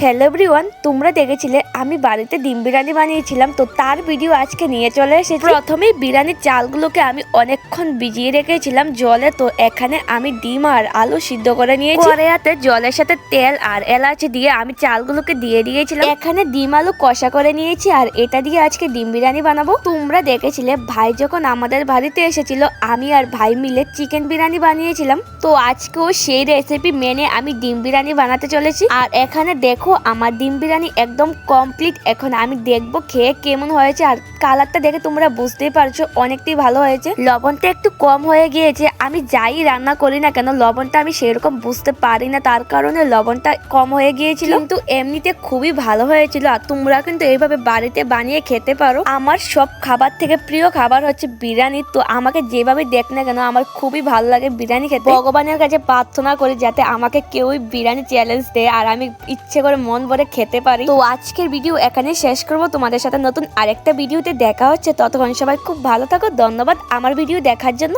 Hello everyone, তোমরা দেখেছিলে আমি বাড়িতে ডিম বিরিয়ানি বানিয়েছিলাম। তো তার ভিডিও আজকে নিয়ে চলে এসেছি। প্রথমেই বিরিয়ানির চালগুলোকে আমি অনেকক্ষণ ভিজিয়ে রেখেছিলাম জলে। তো এখানে আমি ডিম আর আলু সিদ্ধ করে নিয়েছি। কড়াইতে জলের সাথে তেল আর এলাচ দিয়ে আমি চালগুলোকে দিয়ে দিয়েছিলাম। এখানে ডিম আলু কষা করে নিয়েছি আর এটা দিয়ে আজকে ডিম বিরিয়ানি বানাবো। তোমরা দেখেছিলে ভাই যখন আমাদের বাড়িতে এসেছিল, আমি আর ভাই মিলে চিকেন বিরিয়ানি বানিয়েছিলাম। তো আজকেও সেই রেসিপি মেনে আমি ডিম বিরিয়ানি বানাতে চলেছি। আর এখানে দেখো আমার ডিম বিরিয়ানি একদম কমপ্লিট। এখন আমি দেখবো খেয়ে কেমন হয়েছে। আর কালারটা দেখে তোমরা বুঝতেই পারছো অনেকটাই ভালো হয়েছে। লবণটা একটু কম হয়ে গিয়েছে। আমি যাই রান্না করি না কেন লবণটা আমি সেরকম বুঝতে পারি না, তার কারণে লবণটা কম হয়ে গিয়েছিল। কিন্তু এমনিতে খুবই ভালো হয়েছিল। আর তোমরা কিন্তু এইভাবে বাড়িতে বানিয়ে খেতে পারো। আমার সব খাবার থেকে প্রিয় খাবার হচ্ছে বিরিয়ানি। তো আমাকে যেভাবে দেখ না কেন আমার খুবই ভালো লাগে বিরিয়ানি খেতে। ভগবানের কাছে প্রার্থনা করি যাতে আমাকে কেউই বিরিয়ানি চ্যালেঞ্জ দেয় আর আমি ইচ্ছে করে মন ভরে খেতে পারি। তো আজকের ভিডিও এখানে শেষ করব। তোমাদের সাথে নতুন আরেকটা ভিডিওতে দেখা হচ্ছে। ততক্ষণ সবাই খুব ভালো থাকো। ধন্যবাদ আমার ভিডিও দেখার জন্য।